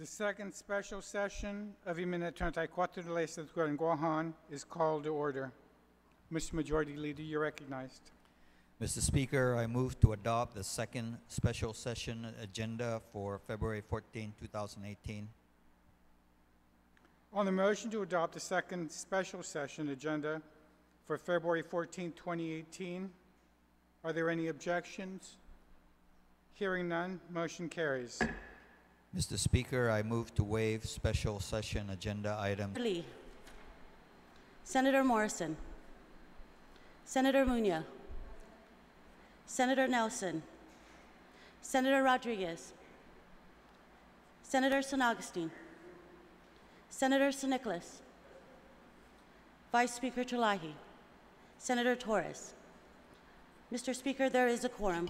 The second special session of Imina 34 de la Legislature in Guam is called to order. Mr. Majority Leader, you're recognized. Mr. Speaker, I move to adopt the second special session agenda for February 14, 2018. On the motion to adopt the second special session agenda for February 14, 2018, are there any objections? Hearing none, motion carries. Mr. Speaker, I move to waive special session agenda item. Lee. Senator Morrison. Senator Muñoz. Senator Nelson. Senator Rodriguez. Senator San Augustine. Senator San Nicolas. Vice Speaker Chalahi. Senator Torres. Mr. Speaker, there is a quorum.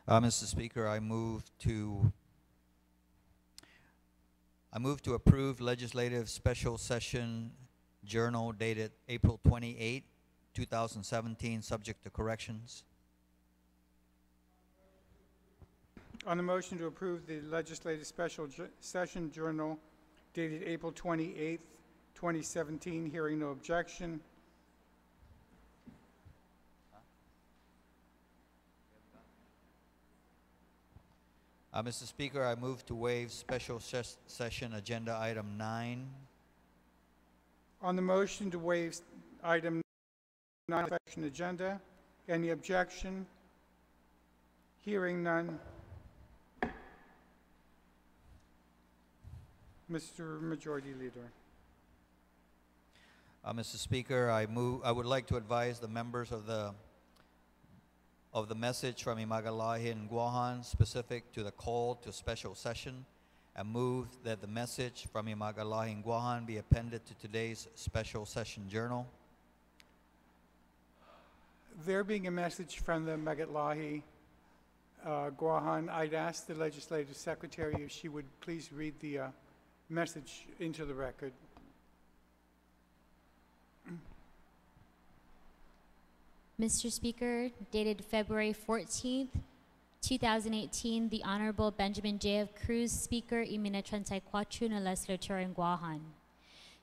Mr. Speaker, I move to approve legislative special session journal dated April 28, 2017, subject to corrections. On the motion to approve the legislative special session journal dated April 28, 2017, hearing no objection. Mr. Speaker, I move to waive special session agenda item 9. On the motion to waive item 9 session agenda, any objection? Hearing none. Mr. Majority Leader. Mr. Speaker, I would like to advise the members of the message from Imagalahi and Guam specific to the call to special session, and move that the message from Imagalahi and Guam be appended to today's special session journal. There being a message from the Magatlahi Guam, I'd ask the Legislative Secretary if she would please read the message into the record. Mr. Speaker, dated February 14th, 2018, the Honorable Benjamin J. F. Cruz, Speaker, Imina 34 de la Legislature in Guam.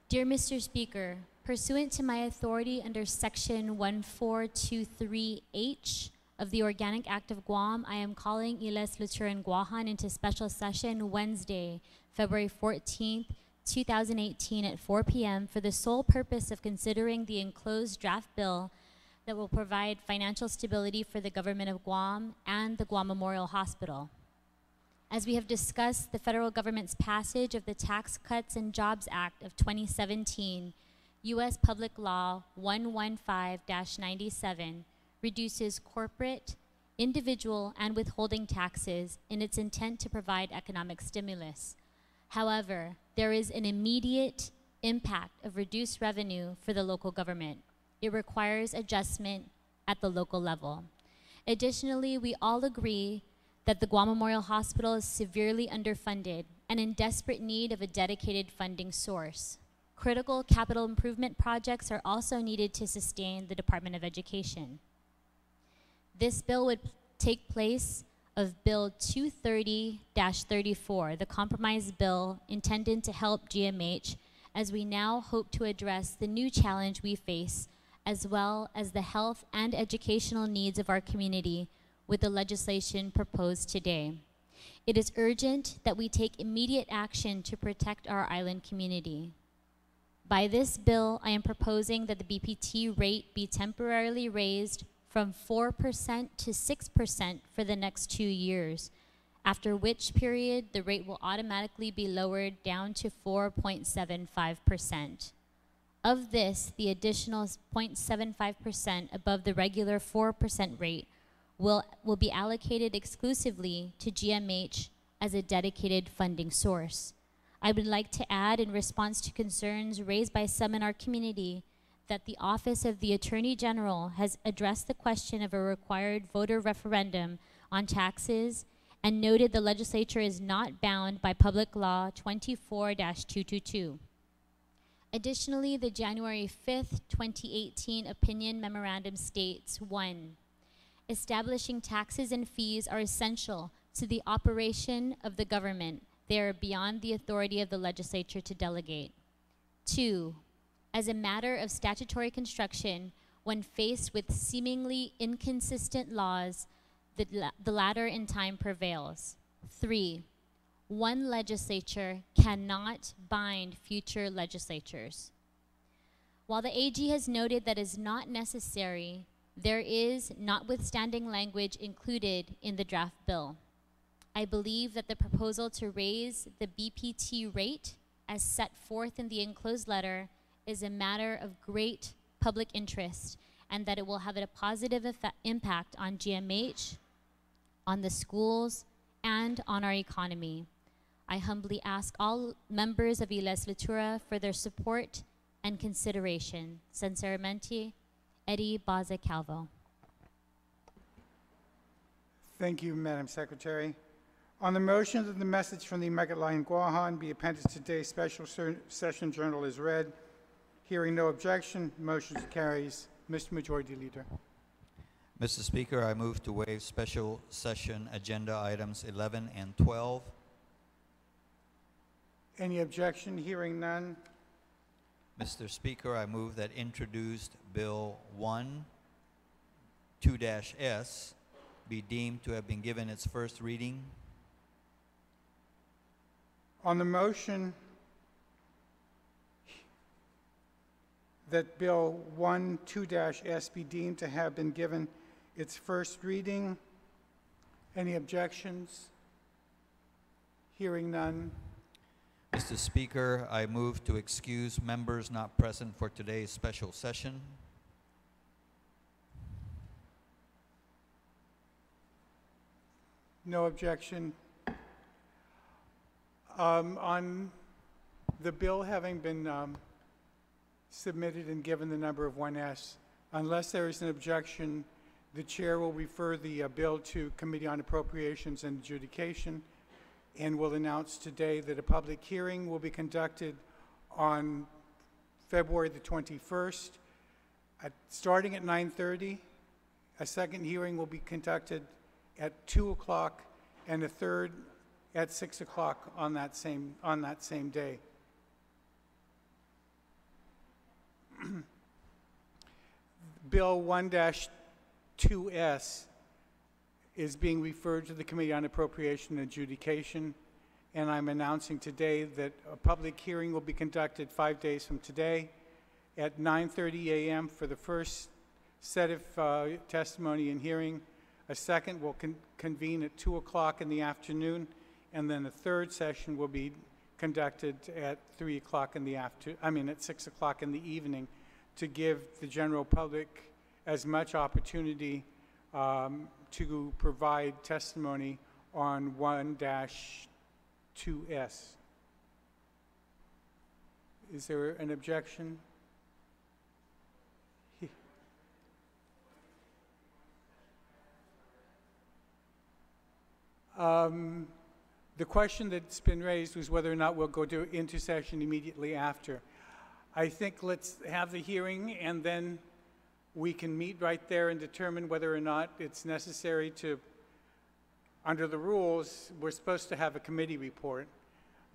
Dear Mr. Speaker, pursuant to my authority under Section 1423H of the Organic Act of Guam, I am calling the Legislature in Guam into special session Wednesday, February 14th, 2018 at 4 p.m. for the sole purpose of considering the enclosed draft bill that will provide financial stability for the government of Guam and the Guam Memorial Hospital. As we have discussed, the federal government's passage of the Tax Cuts and Jobs Act of 2017, U.S. Public Law 115-97, reduces corporate, individual, and withholding taxes in its intent to provide economic stimulus. However, there is an immediate impact of reduced revenue for the local government. It requires adjustment at the local level. Additionally, we all agree that the Guam Memorial Hospital is severely underfunded and in desperate need of a dedicated funding source. Critical capital improvement projects are also needed to sustain the Department of Education. This bill would take place of Bill 230-34, the compromise bill intended to help GMH, as we now hope to address the new challenge we face, as well as the health and educational needs of our community with the legislation proposed today. It is urgent that we take immediate action to protect our island community. By this bill, I am proposing that the BPT rate be temporarily raised from 4% to 6% for the next 2 years, after which period the rate will automatically be lowered down to 4.75%. Of this, the additional 0.75% above the regular 4% rate will be allocated exclusively to GMH as a dedicated funding source. I would like to add, in response to concerns raised by some in our community, that the Office of the Attorney General has addressed the question of a required voter referendum on taxes and noted the legislature is not bound by Public Law 24-222. Additionally, the January 5th, 2018 opinion memorandum states, 1, Establishing taxes and fees are essential to the operation of the government. They are beyond the authority of the legislature to delegate. 2, as a matter of statutory construction, when faced with seemingly inconsistent laws, the latter in time prevails. 3, one legislature cannot bind future legislatures. While the AG has noted that is not necessary, there is notwithstanding language included in the draft bill. I believe that the proposal to raise the BPT rate as set forth in the enclosed letter is a matter of great public interest, and that it will have a positive impact on GMH, on the schools, and on our economy. I humbly ask all members of the Legislatura for their support and consideration. Sinceramente, Eddie Baza Calvo. Thank you, Madam Secretary. On the motion that the message from the Magalayan Guahan be appended to today's special session journal is read. Hearing no objection, motion carries. Mr. Majority Leader. Mr. Speaker, I move to waive special session agenda items 11 and 12. Any objection? Hearing none. Mr. Speaker, I move that introduced Bill 1, 2-S be deemed to have been given its first reading. On the motion that Bill 1, 2-S be deemed to have been given its first reading, any objections? Hearing none. Mr. Speaker, I move to excuse members not present for today's special session. No objection. On the bill having been submitted and given the number of 1S, unless there is an objection, the chair will refer the bill to Committee on Appropriations and Adjudication, and will announce today that a public hearing will be conducted on February the 21st, starting at 9:30. A second hearing will be conducted at 2 o'clock, and a third at 6 o'clock on that same day. Bill 1-2S is being referred to the Committee on Appropriation and Adjudication, and I'm announcing today that a public hearing will be conducted 5 days from today at 9:30 a.m. for the first set of testimony and hearing. A second will convene at 2 o'clock in the afternoon, and then a third session will be conducted at 3 o'clock in the at 6 o'clock in the evening, to give the general public as much opportunity to provide testimony on 1-2S. Is there an objection? The question that's been raised was whether or not we'll go to intersession immediately after. I think let's have the hearing, and then we can meet right there and determine whether or not it's necessary to, under the rules, we're supposed to have a committee report,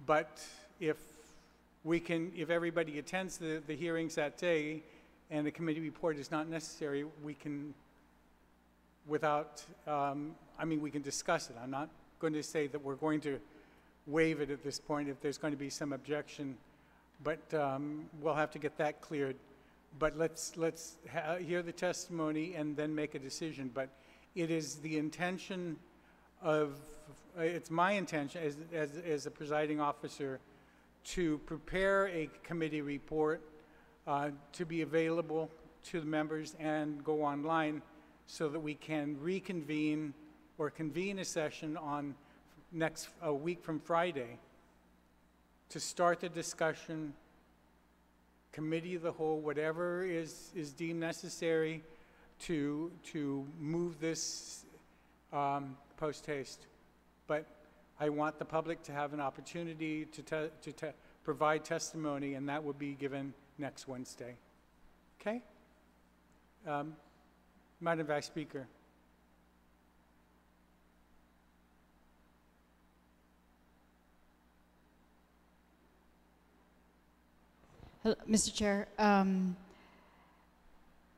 but if everybody attends the hearings that day and the committee report is not necessary, we can, we can discuss it. I'm not going to say that we're going to waive it at this point if there's going to be some objection, but we'll have to get that cleared. But let's hear the testimony and then make a decision. But it is the intention of, it's my intention as a presiding officer to prepare a committee report to be available to the members and go online so that we can reconvene or convene a session on a week from Friday to start the discussion, committee of the whole, whatever is deemed necessary to move this post haste. But I want the public to have an opportunity to provide testimony, and that will be given next Wednesday. Okay? Madam Vice Speaker. Hello, Mr. Chair,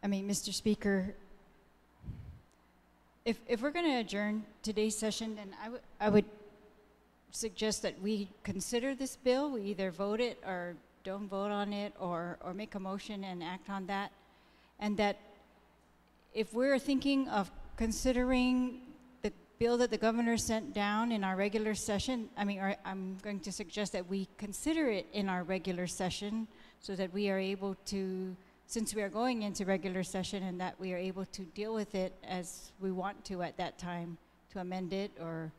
Mr. Speaker, if we're going to adjourn today's session, then I would suggest that we consider this bill. We either vote it or don't vote on it, or make a motion and act on that. And that if we're thinking of considering the bill that the governor sent down in our regular session, I'm going to suggest that we consider it in our regular session so that we are able to, since we are going into regular session, and that we are able to deal with it as we want to at that time, to amend it or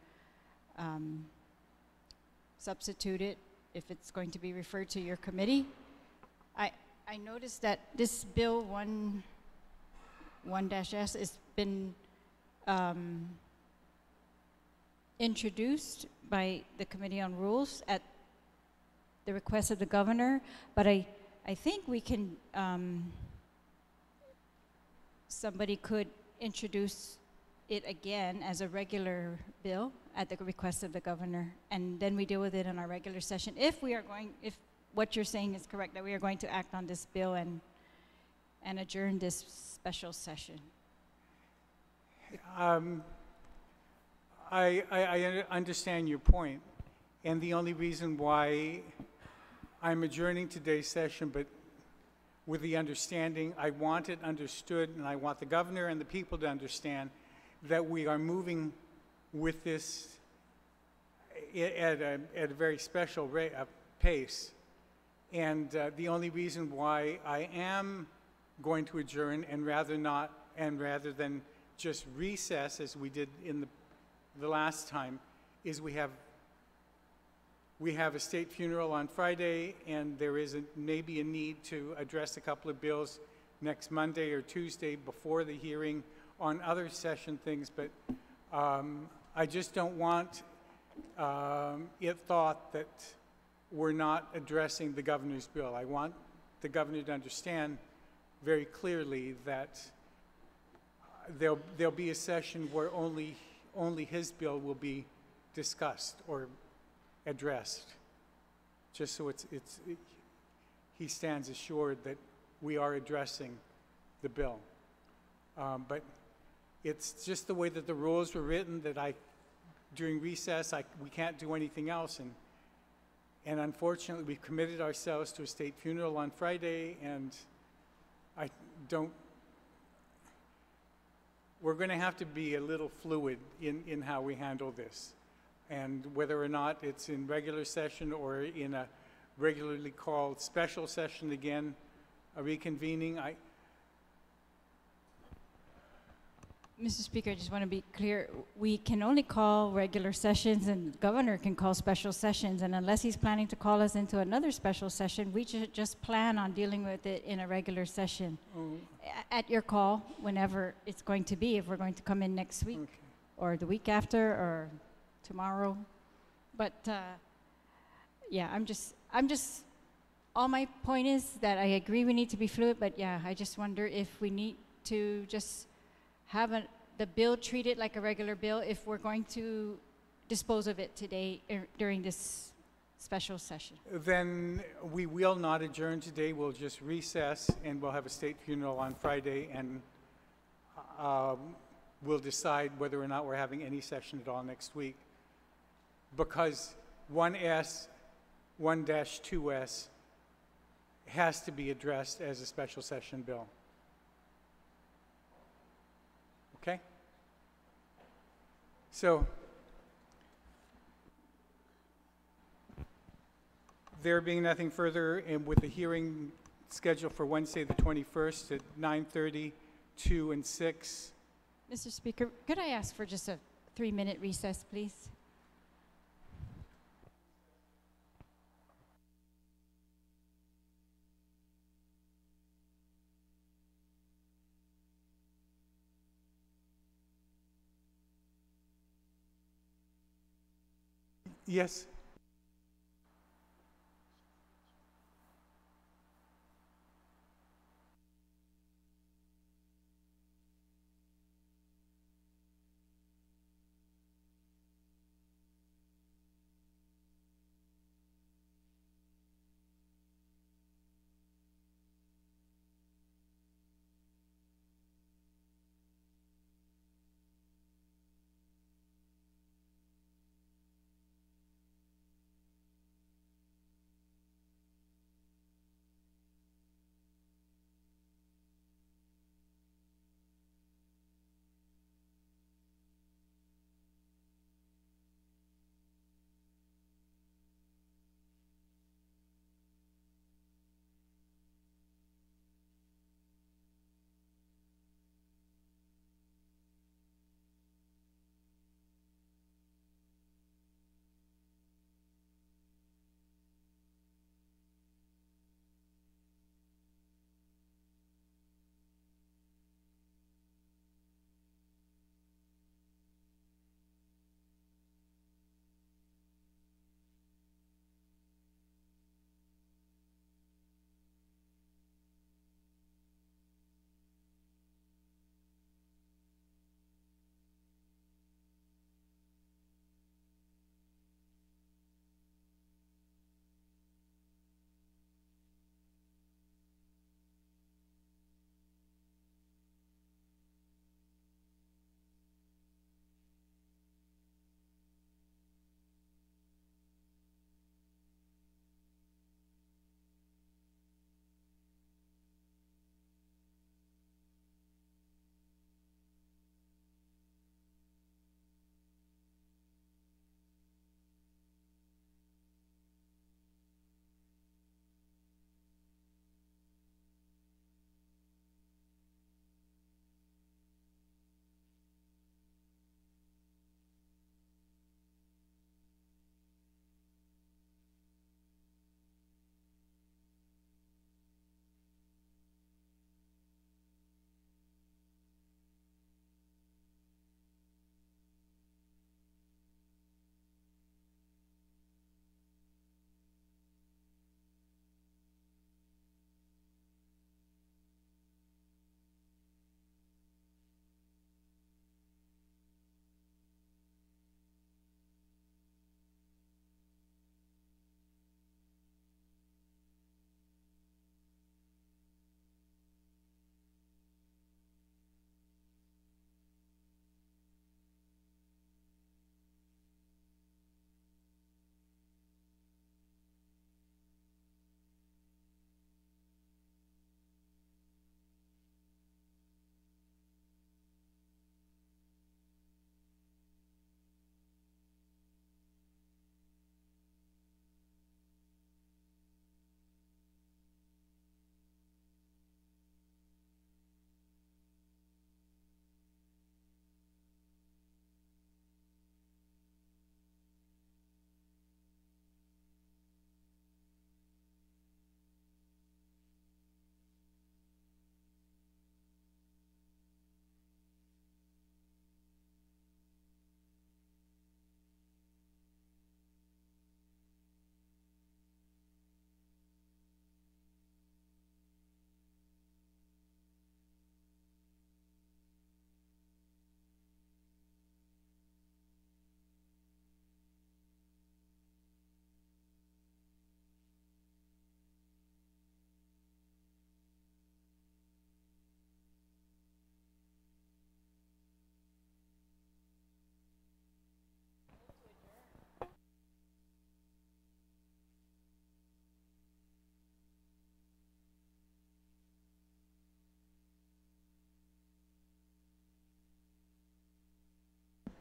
substitute it if it's going to be referred to your committee. I noticed that this bill 1-S has been introduced by the Committee on Rules at the request of the governor, but I think we can, somebody could introduce it again as a regular bill at the request of the governor, and then we deal with it in our regular session. If what you're saying is correct, that we are going to act on this bill and adjourn this special session. I understand your point, and the only reason why I'm adjourning today's session, but with the understanding, I want it understood, and I want the governor and the people to understand that we are moving with this at a very special pace. And the only reason why I am going to adjourn and rather than just recess as we did in the last time is we have a state funeral on Friday, and there is maybe a need to address a couple of bills next Monday or Tuesday before the hearing on other session things, but I just don't want it thought that we're not addressing the governor's bill. I want the governor to understand very clearly that there'll be a session where only his bill will be discussed or addressed, just so he stands assured that we are addressing the bill. But it's just the way that the rules were written that during recess, we can't do anything else. And unfortunately, we've committed ourselves to a state funeral on Friday, and we're going to have to be a little fluid in how we handle this. And whether or not it's in regular session or in a regularly called special session again, a reconvening, Mr. Speaker, I just want to be clear. We can only call regular sessions, and the governor can call special sessions. And unless he's planning to call us into another special session, we should just plan on dealing with it in a regular session. At your call, whenever it's going to be, if we're going to come in next week, okay. or the week after, or tomorrow. But yeah, I'm just, all my point is that I agree we need to be fluid, but yeah, I just wonder if we need to just have the bill treated like a regular bill if we're going to dispose of it today during this special session. Then we will not adjourn today. We'll just recess, and we'll have a state funeral on Friday, and we'll decide whether or not we're having any session at all next week. Because 1-2S has to be addressed as a special session bill. Okay? So, there being nothing further, and with the hearing scheduled for Wednesday the 21st at 9:30, 2 and 6. Mr. Speaker, could I ask for just a 3-minute recess, please? Yes?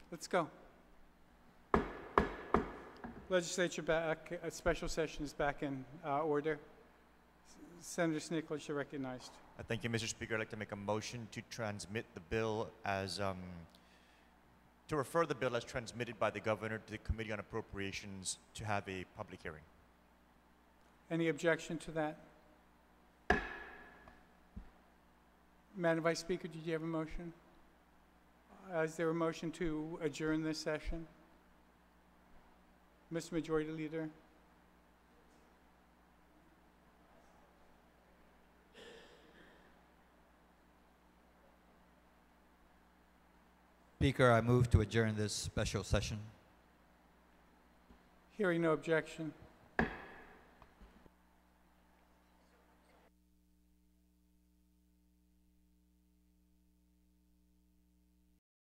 Let's go. Legislature back, a special session is back in order. Senator Snicklish, you're recognized. Thank you, Mr. Speaker. I'd like to make a motion to transmit the bill as, to refer the bill as transmitted by the governor to the Committee on Appropriations to have a public hearing. Any objection to that? Madam Vice Speaker, did you have a motion? Is there a motion to adjourn this session? Mr. Majority Leader? Speaker, I move to adjourn this special session. Hearing no objection.